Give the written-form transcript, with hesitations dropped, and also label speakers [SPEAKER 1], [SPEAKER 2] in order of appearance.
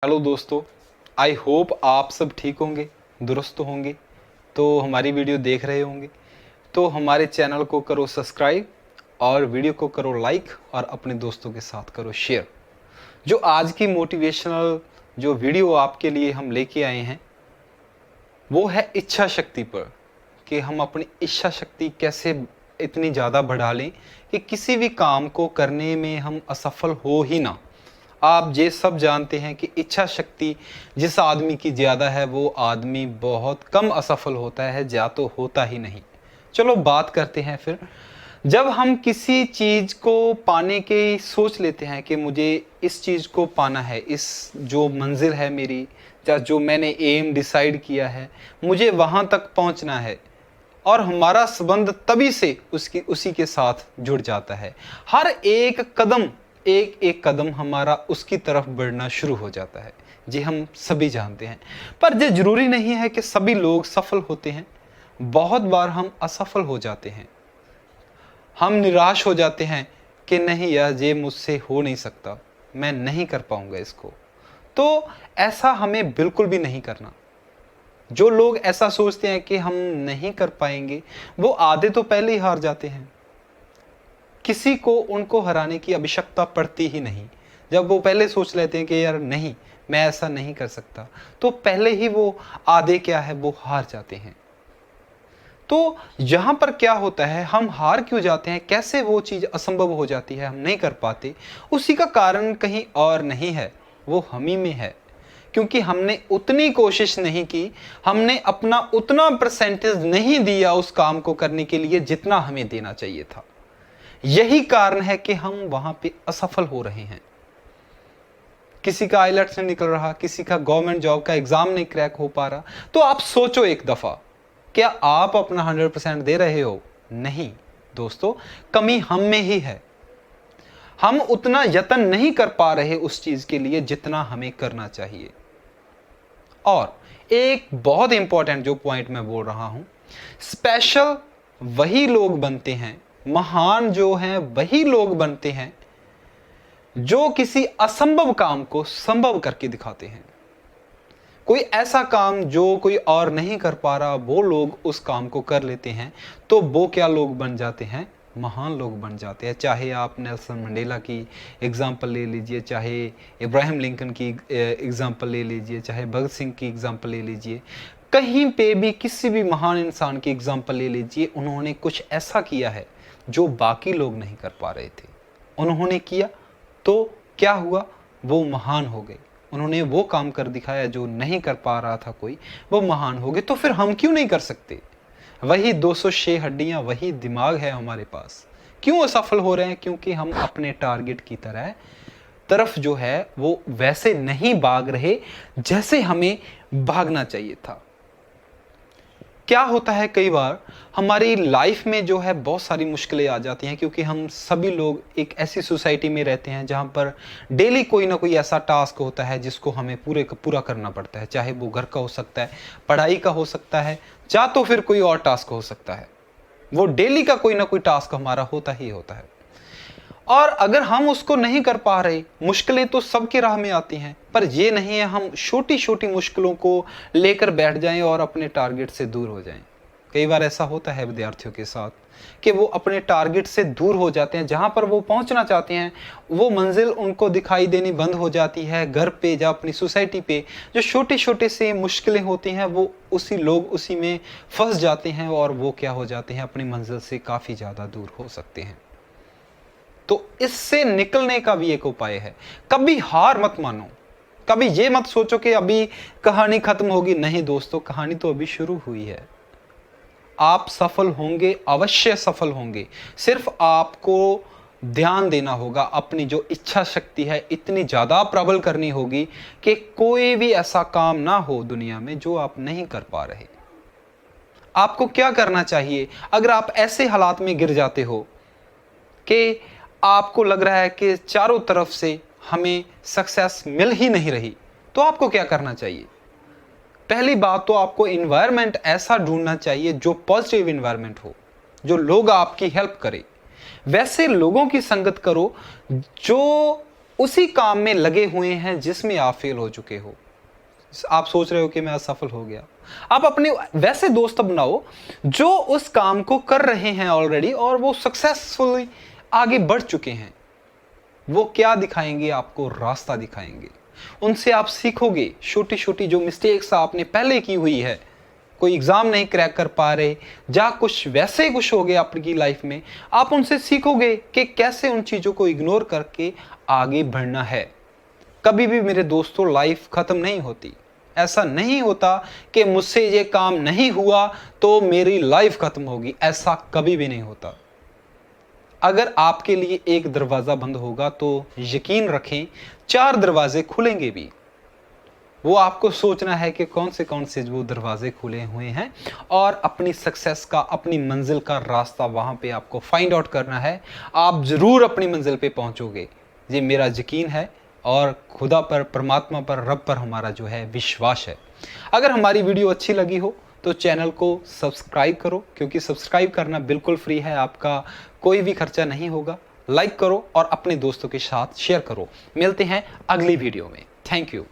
[SPEAKER 1] Hello दोस्तों, I hope आप सब ठीक होंगे, दुरुस्त होंगे। तो हमारी वीडियो देख रहे होंगे तो हमारे चैनल को करो सब्सक्राइब और वीडियो को करो लाइक और अपने दोस्तों के साथ करो शेयर। जो आज की मोटिवेशनल जो वीडियो आपके लिए हम लेके आए हैं वो है इच्छा शक्ति पर, कि हम अपनी इच्छा शक्ति कैसे इतनी ज़्यादा बढ़ा लें कि किसी भी काम को करने में हम असफल हो ही ना। आप ये सब जानते हैं कि इच्छा शक्ति जिस आदमी की ज़्यादा है वो आदमी बहुत कम असफल होता है, या तो होता ही नहीं। चलो बात करते हैं फिर। जब हम किसी चीज़ को पाने की सोच लेते हैं कि मुझे इस चीज़ को पाना है, इस जो मंजिल है मेरी या जो मैंने एम डिसाइड किया है, मुझे वहाँ तक पहुँचना है, और हमारा संबंध तभी से उसी के साथ जुड़ जाता है। हर एक कदम एक एक कदम हमारा उसकी तरफ बढ़ना शुरू हो जाता है। जी हम सभी जानते हैं, पर ये जरूरी नहीं है कि सभी लोग सफल होते हैं। बहुत बार हम असफल हो जाते हैं, हम निराश हो जाते हैं कि नहीं यार, ये मुझसे हो नहीं सकता, मैं नहीं कर पाऊंगा इसको। तो ऐसा हमें बिल्कुल भी नहीं करना। जो लोग ऐसा सोचते हैं कि हम नहीं कर पाएंगे, वो आधे तो पहले ही हार जाते हैं। किसी को उनको हराने की आवश्यकता पड़ती ही नहीं। जब वो पहले सोच लेते हैं कि यार नहीं, मैं ऐसा नहीं कर सकता, तो पहले ही वो आधे क्या है, वो हार जाते हैं। तो यहाँ पर क्या होता है, हम हार क्यों जाते हैं, कैसे वो चीज़ असंभव हो जाती है, हम नहीं कर पाते, उसी का कारण कहीं और नहीं है, वो हम ही में है। क्योंकि हमने उतनी कोशिश नहीं की, हमने अपना उतना परसेंटेज नहीं दिया उस काम को करने के लिए जितना हमें देना चाहिए था। यही कारण है कि हम वहां पे असफल हो रहे हैं। किसी का आइलेट्स नहीं निकल रहा, किसी का गवर्नमेंट जॉब का एग्जाम नहीं क्रैक हो पा रहा। तो आप सोचो एक दफा, क्या आप अपना 100% दे रहे हो? नहीं दोस्तों, कमी हम में ही है। हम उतना यत्न नहीं कर पा रहे उस चीज के लिए जितना हमें करना चाहिए। और एक बहुत इंपॉर्टेंट जो पॉइंट मैं बोल रहा हूं, स्पेशल वही लोग बनते हैं, महान जो हैं वही लोग बनते हैं जो किसी असंभव काम को संभव करके दिखाते हैं। कोई ऐसा काम जो कोई और नहीं कर पा रहा, वो लोग उस काम को कर लेते हैं, तो वो क्या लोग बन जाते हैं? महान लोग बन जाते हैं। चाहे आप नेल्सन मंडेला की एग्जाम्पल ले लीजिए, चाहे इब्राहिम लिंकन की एग्जाम्पल ले लीजिए, चाहे भगत सिंह की एग्जाम्पल ले लीजिए, कहीं पे भी किसी भी महान इंसान की एग्जाम्पल ले लीजिए, उन्होंने कुछ ऐसा किया है जो बाकी लोग नहीं कर पा रहे थे। उन्होंने किया तो क्या हुआ? वो महान हो गए। उन्होंने वो काम कर दिखाया जो नहीं कर पा रहा था कोई, वो महान हो गए। तो फिर हम क्यों नहीं कर सकते? वही 206 हड्डियां, वही दिमाग है हमारे पास। क्यों असफल हो रहे हैं? क्योंकि हम अपने टारगेट की तरफ जो है वो वैसे नहीं भाग रहे जैसे हमें भागना चाहिए था। क्या होता है, कई बार हमारी लाइफ में जो है बहुत सारी मुश्किलें आ जाती हैं, क्योंकि हम सभी लोग एक ऐसी सोसाइटी में रहते हैं जहां पर डेली कोई ना कोई ऐसा टास्क होता है जिसको हमें पूरा करना पड़ता है। चाहे वो घर का हो सकता है, पढ़ाई का हो सकता है, या तो फिर कोई और टास्क हो सकता है। वो डेली का कोई ना कोई टास्क हमारा होता ही होता है। और अगर हम उसको नहीं कर पा रहे, मुश्किलें तो सबके राह में आती हैं, पर ये नहीं है हम छोटी छोटी मुश्किलों को लेकर बैठ जाएं और अपने टारगेट से दूर हो जाएं। कई बार ऐसा होता है विद्यार्थियों के साथ कि वो अपने टारगेट से दूर हो जाते हैं। जहां पर वो पहुंचना चाहते हैं वो मंजिल उनको दिखाई देनी बंद हो जाती है। घर पे या अपनी सोसाइटी पे जो छोटे छोटे से मुश्किलें होती हैं, वो लोग उसी में फंस जाते हैं, और वो क्या हो जाते हैं, अपनी मंजिल से काफ़ी ज़्यादा दूर हो सकते हैं। तो इससे निकलने का भी एक उपाय है, कभी हार मत मानो। कभी ये मत सोचो कि अभी कहानी खत्म होगी। नहीं दोस्तों, कहानी तो अभी शुरू हुई है। आप सफल होंगे, अवश्य सफल होंगे। सिर्फ आपको ध्यान देना होगा, अपनी जो इच्छा शक्ति है इतनी ज्यादा प्रबल करनी होगी कि कोई भी ऐसा काम ना हो दुनिया में जो आप नहीं कर पा रहे। आपको क्या करना चाहिए? अगर आप ऐसे हालात में गिर जाते हो कि आपको लग रहा है कि चारों तरफ से हमें सक्सेस मिल ही नहीं रही, तो आपको क्या करना चाहिए? पहली बात तो आपको इन्वायरमेंट ऐसा ढूंढना चाहिए जो पॉजिटिव इन्वायरमेंट हो, जो लोग आपकी हेल्प करे। वैसे लोगों की संगत करो जो उसी काम में लगे हुए हैं जिसमें आप फेल हो चुके हो। आप सोच रहे हो कि मैं असफल हो गया। आप अपने वैसे दोस्त बनाओ जो उस काम को कर रहे हैं ऑलरेडी और वो सक्सेसफुली आगे बढ़ चुके हैं। वो क्या दिखाएंगे आपको? रास्ता दिखाएंगे। उनसे आप सीखोगे। छोटी छोटी जो मिस्टेक्स आपने पहले की हुई है, कोई एग्जाम नहीं क्रैक कर पा रहे, या कुछ वैसे कुछ हो गया आपकी लाइफ में, आप उनसे सीखोगे कि कैसे उन चीजों को इग्नोर करके आगे बढ़ना है। कभी भी मेरे दोस्तों लाइफ खत्म नहीं होती। ऐसा नहीं होता कि मुझसे ये काम नहीं हुआ तो मेरी लाइफ खत्म होगी, ऐसा कभी भी नहीं होता। अगर आपके लिए एक दरवाजा बंद होगा तो यकीन रखें 4 दरवाजे खुलेंगे भी। वो आपको सोचना है कि कौन से वो दरवाजे खुले हुए हैं और अपनी सक्सेस का, अपनी मंजिल का रास्ता वहां पे आपको फाइंड आउट करना है। आप जरूर अपनी मंजिल पे पहुंचोगे, ये मेरा यकीन है। और खुदा पर, परमात्मा पर, रब पर हमारा जो है विश्वास है। अगर हमारी वीडियो अच्छी लगी हो तो चैनल को सब्सक्राइब करो, क्योंकि सब्सक्राइब करना बिल्कुल फ्री है, आपका कोई भी खर्चा नहीं होगा। लाइक करो और अपने दोस्तों के साथ शेयर करो। मिलते हैं अगली वीडियो में। Thank you.